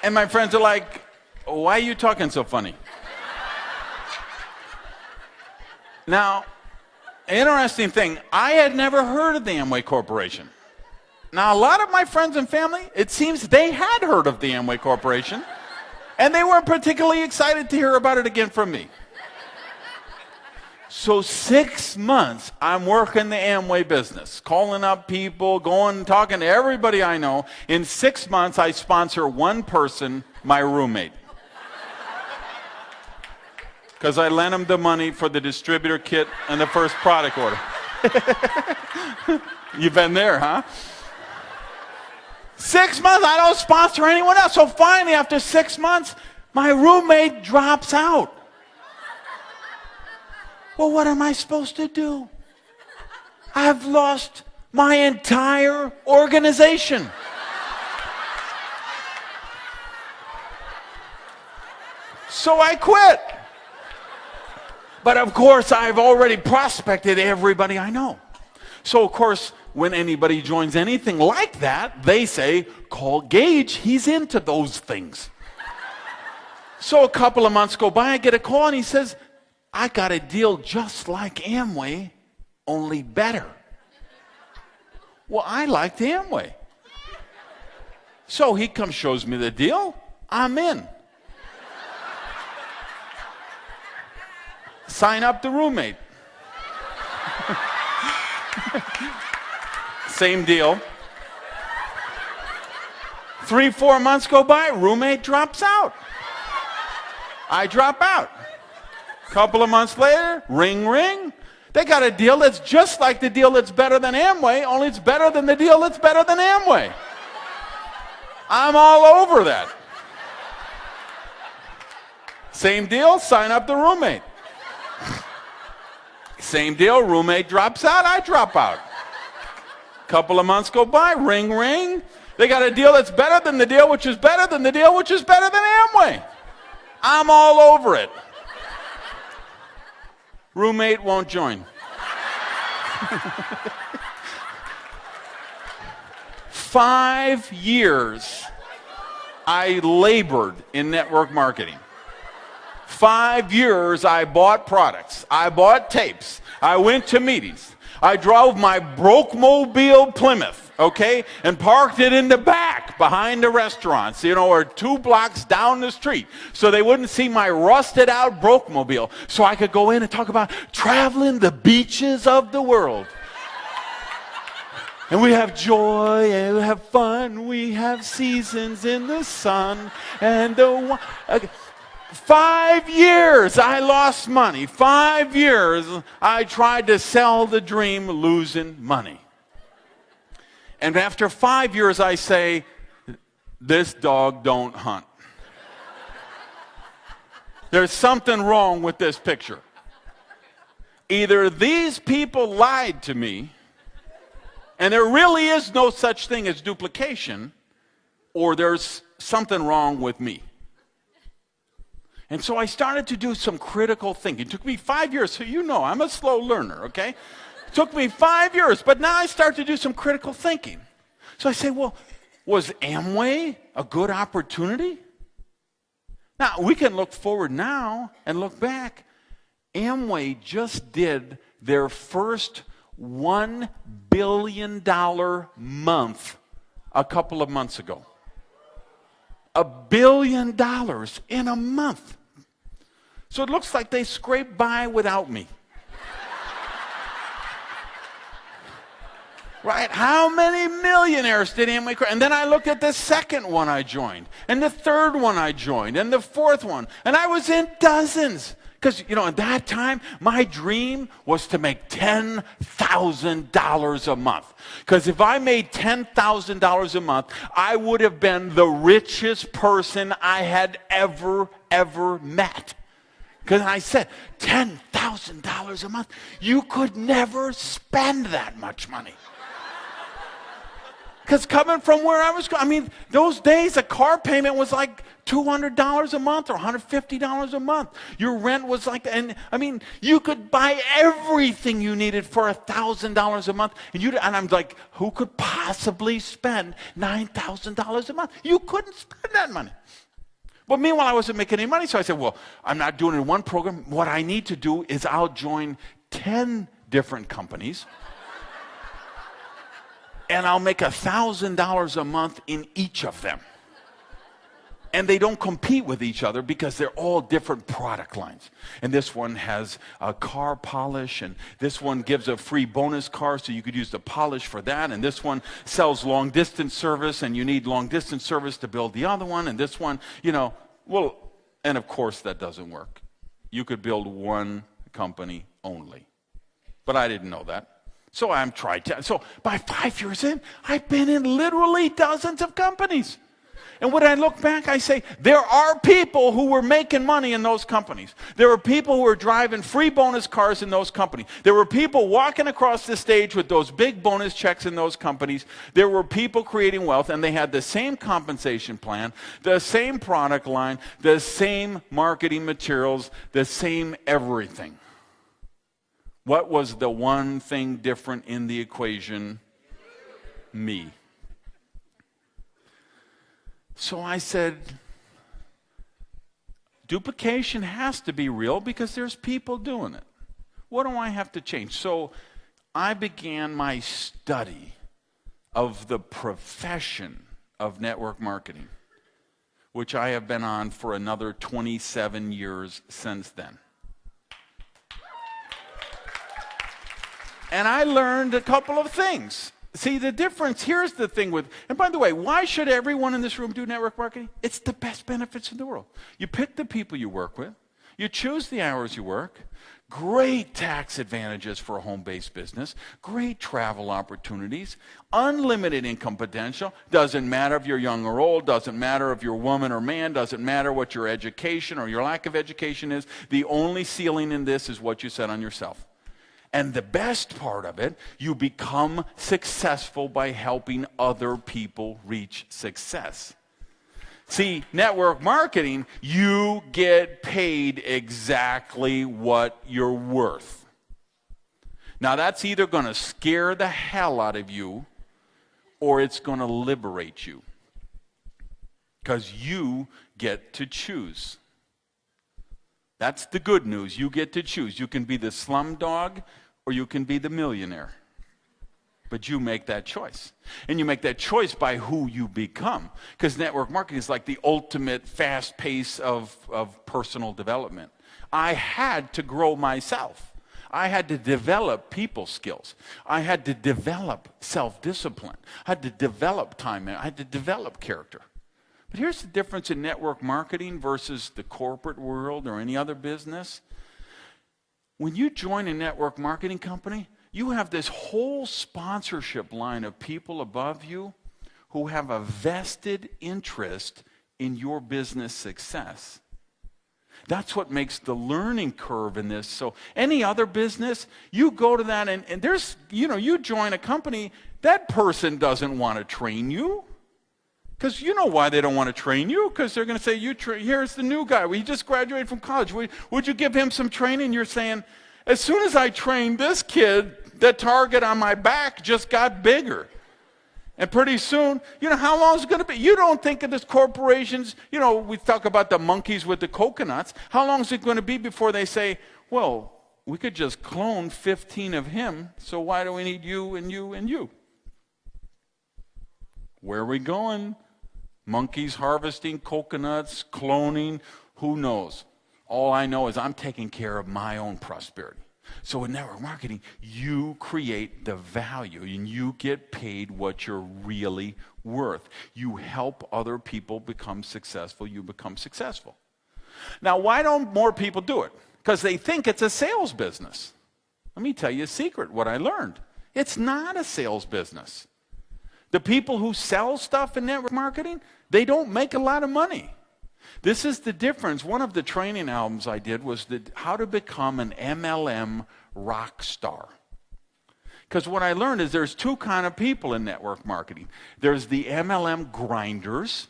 And my friends are like, why are you talking so funny? Now, interesting thing, I had never heard of the Amway Corporation. Now, a lot of my friends and family, it seems they had heard of the Amway Corporation, and they weren't particularly excited to hear about it again from me. So 6 months, I'm working the Amway business, calling up people, talking to everybody I know. In 6 months, I sponsor one person, my roommate. Because I lent him the money for the distributor kit and the first product order. You've been there, huh? 6 months, I don't sponsor anyone else. So finally, after 6 months, my roommate drops out. Well, what am I supposed to do? I've lost my entire organization. So I quit. But of course, I've already prospected everybody I know. So of course, when anybody joins anything like that, they say, call Gage, he's into those things. So a couple of months go by, I get a call and he says, I got a deal just like Amway, only better. Well, I liked Amway. So he comes, shows me the deal, I'm in. Sign up the roommate. Same deal. 3-4 months go by, roommate drops out. I drop out. Couple of months later, ring, ring. They got a deal that's just like the deal that's better than Amway, only it's better than the deal that's better than Amway. I'm all over that. Same deal, sign up the roommate. Same deal, roommate drops out, I drop out. Couple of months go by, ring, ring. They got a deal that's better than the deal which is better than the deal which is better than Amway. I'm all over it. Roommate won't join. 5 years I labored in network marketing. 5 years I bought products. I bought tapes. I went to meetings. I drove my broke-mobile Plymouth, okay, and parked it in the back behind the restaurants, or 2 blocks down the street, so they wouldn't see my rusted-out broke-mobile, so I could go in and talk about traveling the beaches of the world. And we have joy, and we have fun, we have seasons in the sun, and the... 5 years I lost money. 5 years I tried to sell the dream, losing money. And after 5 years I say, this dog don't hunt. There's something wrong with this picture. Either these people lied to me, and there really is no such thing as duplication, or there's something wrong with me. And so I started to do some critical thinking. It took me 5 years, so you know I'm a slow learner, okay? It took me 5 years, but now I start to do some critical thinking. So I say, well, was Amway a good opportunity? Now, we can look forward now and look back. Amway just did their first $1 billion month a couple of months ago. $1 billion in a month. So it looks like they scraped by without me. Right? How many millionaires did Amway create? And then I looked at the second one I joined, and the third one I joined, and the fourth one. And I was in dozens. Because, at that time, my dream was to make $10,000 a month. Because if I made $10,000 a month, I would have been the richest person I had ever met. Because I said, $10,000 a month, you could never spend that much money. Because coming from where I was, those days a car payment was like $200 a month or $150 a month. Your rent was like, you could buy everything you needed for $1,000 a month. And I'm like, who could possibly spend $9,000 a month? You couldn't spend that money. But meanwhile, I wasn't making any money, so I said, well, I'm not doing it in one program. What I need to do is I'll join 10 different companies. And I'll make $1,000 a month in each of them. And they don't compete with each other because they're all different product lines. And this one has a car polish, and this one gives a free bonus car so you could use the polish for that. And this one sells long distance service, and you need long distance service to build the other one. And this one, and of course that doesn't work. You could build one company only. But I didn't know that. So I'm trying to. So by 5 years in, I've been in literally dozens of companies. And when I look back, I say, there are people who were making money in those companies. There were people who were driving free bonus cars in those companies. There were people walking across the stage with those big bonus checks in those companies. There were people creating wealth, and they had the same compensation plan, the same product line, the same marketing materials, the same everything. What was the one thing different in the equation? Me. So I said, duplication has to be real because there's people doing it. What do I have to change? So I began my study of the profession of network marketing, which I have been on for another 27 years since then. And I learned a couple of things. See, the difference, here's the thing with, and by the way, why should everyone in this room do network marketing? It's the best benefits in the world. You pick the people you work with. You choose the hours you work. Great tax advantages for a home-based business. Great travel opportunities. Unlimited income potential. Doesn't matter if you're young or old. Doesn't matter if you're woman or man. Doesn't matter what your education or your lack of education is. The only ceiling in this is what you set on yourself. And the best part of it, you become successful by helping other people reach success. See, network marketing, you get paid exactly what you're worth. Now, that's either going to scare the hell out of you or it's going to liberate you. Because you get to choose. That's the good news. You get to choose. You can be the slumdog or you can be the millionaire. But you make that choice. And you make that choice by who you become. Because network marketing is like the ultimate fast pace of personal development. I had to grow myself. I had to develop people skills. I had to develop self-discipline. I had to develop time. I had to develop character. But here's the difference in network marketing versus the corporate world or any other business. When you join a network marketing company, you have this whole sponsorship line of people above you who have a vested interest in your business success. That's what makes the learning curve in this. So any other business, you go to that and there's, you join a company, that person doesn't want to train you. Because you know why they don't want to train you. Because they're going to say, here's the new guy. He just graduated from college. Would you give him some training? You're saying, as soon as I trained this kid, the target on my back just got bigger. And pretty soon, how long is it going to be? You don't think of this corporations, we talk about the monkeys with the coconuts. How long is it going to be before they say, well, we could just clone 15 of him, so why do we need you and you and you? Where are we going? Monkeys harvesting coconuts, cloning, who knows? All I know is I'm taking care of my own prosperity. So in network marketing, you create the value and you get paid what you're really worth. You help other people become successful, you become successful. Now, why don't more people do it? Because they think it's a sales business. Let me tell you a secret, what I learned. It's not a sales business. The people who sell stuff in network marketing, they don't make a lot of money. This is the difference. One of the training albums I did was how to become an MLM rock star. Because what I learned is there's two kind of people in network marketing. There's the MLM grinders,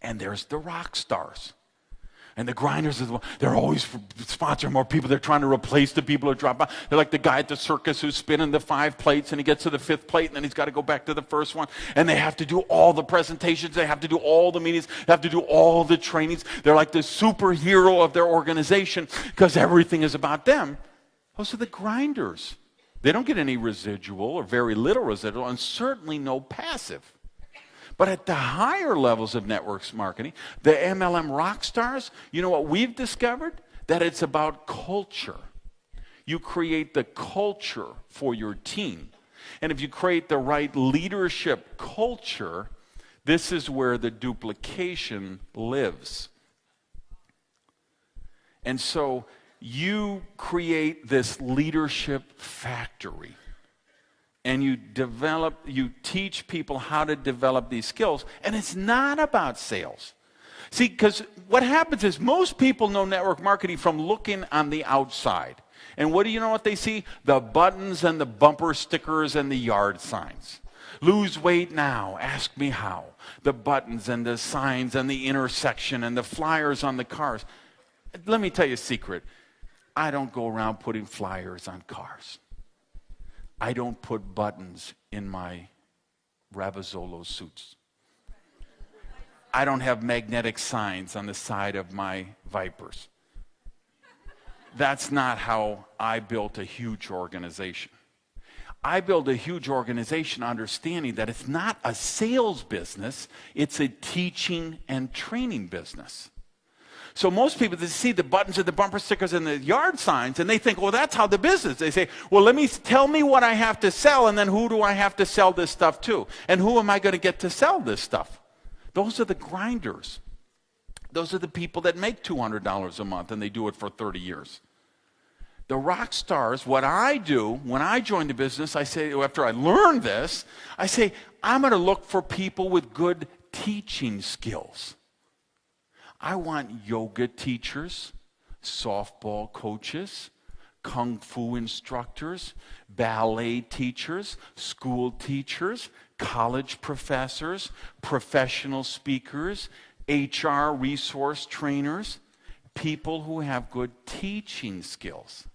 and there's the rock stars. And the grinders, they're always sponsoring more people. They're trying to replace the people who drop out. They're like the guy at the circus who's spinning the 5 plates, and he gets to the 5th plate, and then he's got to go back to the first one. And they have to do all the presentations. They have to do all the meetings. They have to do all the trainings. They're like the superhero of their organization because everything is about them. Those are the grinders. They don't get any residual or very little residual, and certainly no passive. But at the higher levels of networks marketing, the MLM rock stars, you know what we've discovered? That it's about culture. You create the culture for your team. And if you create the right leadership culture, this is where the duplication lives. And so you create this leadership factory. And you teach people how to develop these skills. And it's not about sales. See, because what happens is most people know network marketing from looking on the outside. And what do you know what they see? The buttons and the bumper stickers and the yard signs. Lose weight now, ask me how. The buttons and the signs and the intersection and the flyers on the cars. Let me tell you a secret. I don't go around putting flyers on cars. I don't put buttons in my Ravazzolo suits. I don't have magnetic signs on the side of my Vipers. That's not how I built a huge organization. I built a huge organization understanding that it's not a sales business, it's a teaching and training business. So most people, they see the buttons and the bumper stickers and the yard signs, and they think, well, that's how the business. They say, well, tell me what I have to sell, and then who do I have to sell this stuff to? And who am I going to get to sell this stuff? Those are the grinders. Those are the people that make $200 a month, and they do it for 30 years. The rock stars, what I do when I join the business, I say, after I learn this, I say, I'm going to look for people with good teaching skills. I want yoga teachers, softball coaches, kung fu instructors, ballet teachers, school teachers, college professors, professional speakers, HR resource trainers, people who have good teaching skills.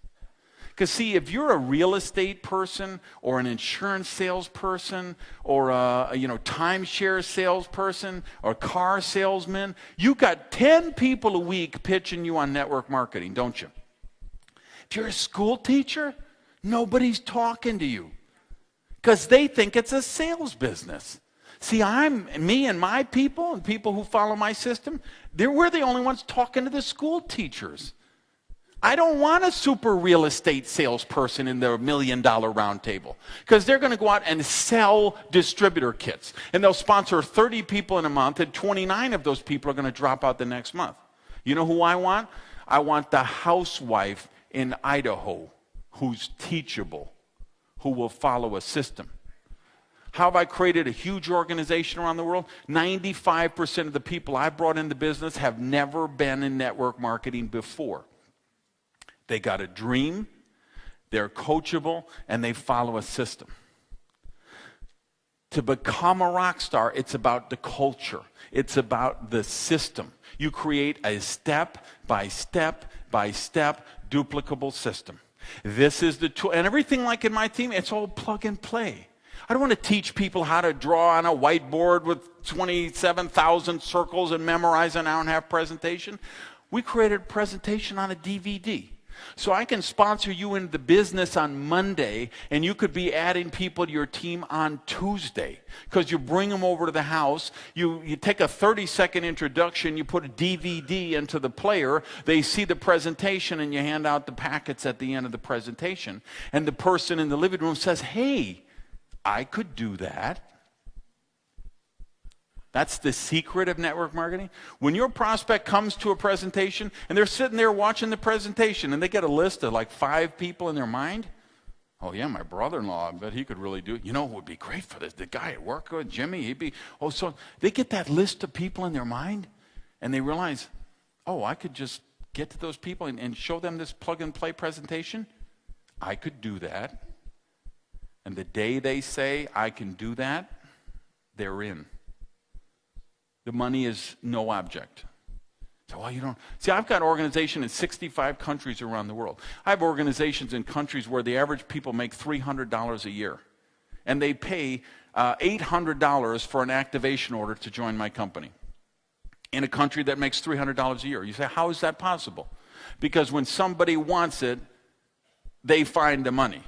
Because see, if you're a real estate person or an insurance salesperson or a timeshare salesperson or car salesman, you got 10 people a week pitching you on network marketing, don't you? If you're a school teacher, nobody's talking to you because they think it's a sales business. See, me and my people and people who follow my system, we're the only ones talking to the school teachers. I don't want a super real estate salesperson in their $1 million round table because they're going to go out and sell distributor kits. And they'll sponsor 30 people in a month, and 29 of those people are going to drop out the next month. You know who I want? I want the housewife in Idaho who's teachable, who will follow a system. How have I created a huge organization around the world? 95% of the people I've brought into business have never been in network marketing before. They got a dream, they're coachable, and they follow a system. To become a rock star, it's about the culture. It's about the system. You create a step-by-step duplicable system. This is the tool. And everything like in my team, it's all plug and play. I don't want to teach people how to draw on a whiteboard with 27,000 circles and memorize an hour-and-a-half presentation. We created a presentation on a DVD. So I can sponsor you into the business on Monday, and you could be adding people to your team on Tuesday. Because you bring them over to the house, you take a 30-second introduction, you put a DVD into the player, they see the presentation, and you hand out the packets at the end of the presentation. And the person in the living room says, hey, I could do that. That's the secret of network marketing. When your prospect comes to a presentation and they're sitting there watching the presentation and they get a list of like 5 people in their mind. Oh yeah, my brother-in-law, I bet he could really do it. You know who would be great for this? The guy at work, Jimmy, he'd be, so they get that list of people in their mind and they realize, I could just get to those people and show them this plug-and-play presentation. I could do that. And the day they say, I can do that, they're in. The money is no object. So, you don't. See, I've got organizations in 65 countries around the world. I have organizations in countries where the average people make $300 a year. And they pay $800 for an activation order to join my company. In a country that makes $300 a year. You say, how is that possible? Because when somebody wants it, they find the money.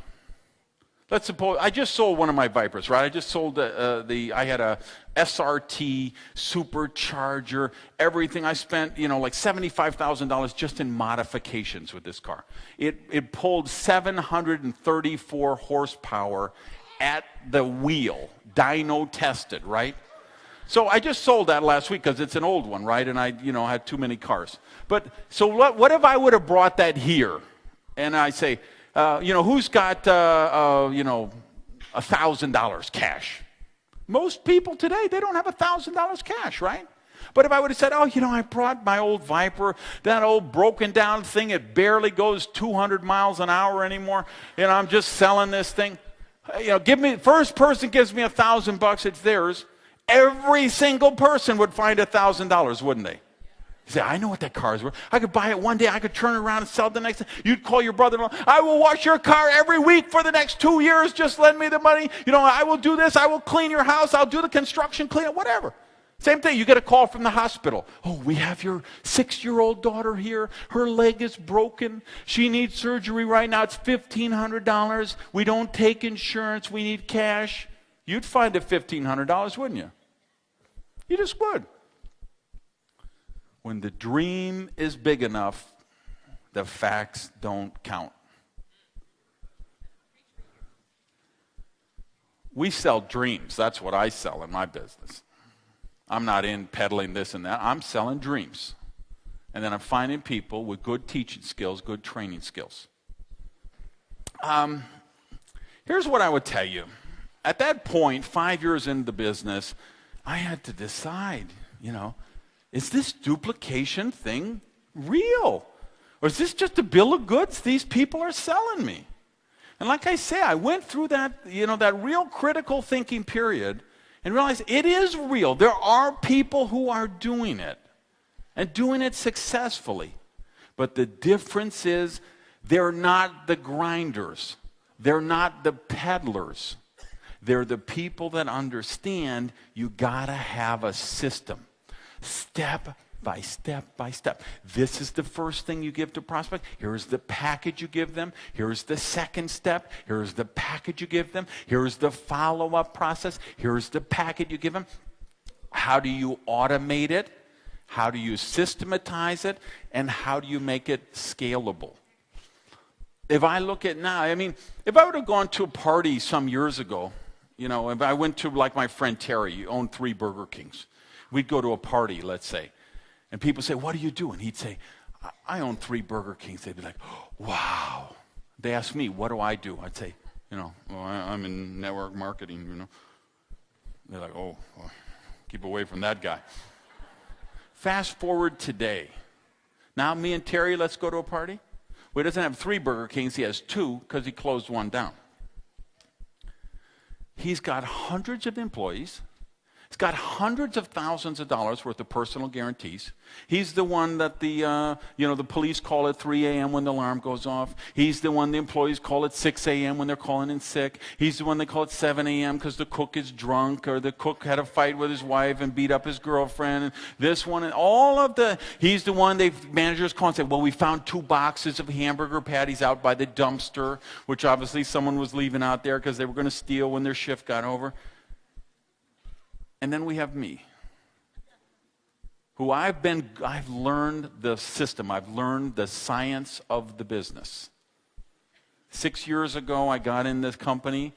Let's suppose, I just sold one of my Vipers, right? I just sold I had a SRT, supercharger, everything. I spent, like $75,000 just in modifications with this car. It pulled 734 horsepower at the wheel, dyno tested, right? So I just sold that last week because it's an old one, right? And I, had too many cars. But, so what if I would have brought that here? And I say, who's got, $1,000 cash? Most people today, they don't have $1,000 cash, right? But if I would have said, I brought my old Viper, that old broken down thing, it barely goes 200 miles an hour anymore, I'm just selling this thing. First person gives me $1,000, it's theirs. Every single person would find $1,000, wouldn't they? You say, I know what that car is worth. I could buy it one day. I could turn it around and sell it the next day. You'd call your brother-in-law. I will wash your car every week for the next 2 years. Just lend me the money. I will do this. I will clean your house. I'll do the construction, clean it, whatever. Same thing. You get a call from the hospital. We have your 6-year-old daughter here. Her leg is broken. She needs surgery right now. It's $1,500. We don't take insurance. We need cash. You'd find it $1,500, wouldn't you? You just would. When the dream is big enough, the facts don't count. We sell dreams. That's what I sell in my business. I'm not in peddling this and that. I'm selling dreams. And then I'm finding people with good teaching skills, good training skills. Here's what I would tell you. At that point, 5 years into the business, I had to decide, is this duplication thing real? Or is this just a bill of goods these people are selling me? And like I say, I went through that, that real critical thinking period and realized it is real. There are people who are doing it and doing it successfully. But the difference is they're not the grinders. They're not the peddlers. They're the people that understand you gotta have a system. Step by step by step. This is the first thing you give to prospect. Here's the package you give them. Here's the second step. Here's the package you give them. Here's the follow-up process. Here's the package you give them. How do you automate it? How do you systematize it? And how do you make it scalable? If I look at now, if I would have gone to a party some years ago, if I went to, like my friend Terry, he owned 3 Burger Kings. We'd go to a party, let's say, and people say, what do you do? And he'd say, I own 3 Burger Kings. They'd be like, wow. They ask me, what do I do? I'd say, I'm in network marketing, They're like, oh, well, keep away from that guy. Fast forward today. Now me and Terry, let's go to a party. Well, he doesn't have 3 Burger Kings, he has 2 because he closed one down. He's got hundreds of employees. He's got hundreds of thousands of dollars worth of personal guarantees. He's the one that the police call at 3 a.m. when the alarm goes off. He's the one the employees call at 6 a.m. when they're calling in sick. He's the one they call at 7 a.m. because the cook is drunk, or the cook had a fight with his wife and beat up his girlfriend. And this one and he's the one managers call and say, well, we found 2 boxes of hamburger patties out by the dumpster, which obviously someone was leaving out there because they were going to steal when their shift got over. And then we have me, who I've learned the system. I've learned the science of the business. 6 years ago, I got in this company,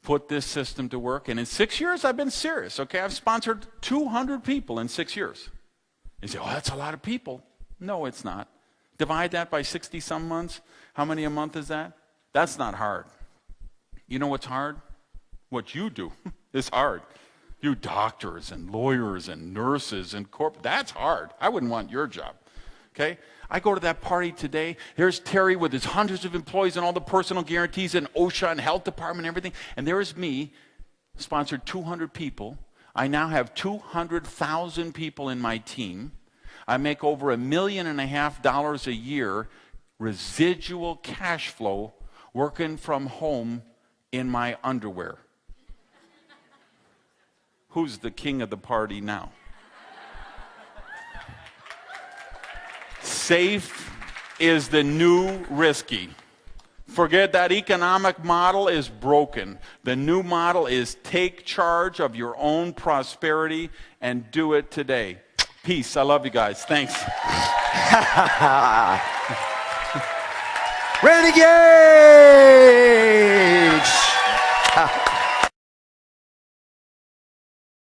put this system to work, and in 6 years, I've been serious, okay? I've sponsored 200 people in 6 years. You say, oh, that's a lot of people. No, it's not. Divide that by 60-some months. How many a month is that? That's not hard. You know what's hard? What you do is hard. You doctors and lawyers and nurses and that's hard. I wouldn't want your job, okay? I go to that party today. Here's Terry with his hundreds of employees and all the personal guarantees and OSHA and health department and everything. And there is me, sponsored 200 people. I now have 200,000 people in my team. I make over $1.5 million a year residual cash flow working from home in my underwear. Who's the king of the party now? Safe is the new risky. Forget that economic model is broken. The new model is take charge of your own prosperity and do it today. Peace. I love you guys. Thanks. Renegade!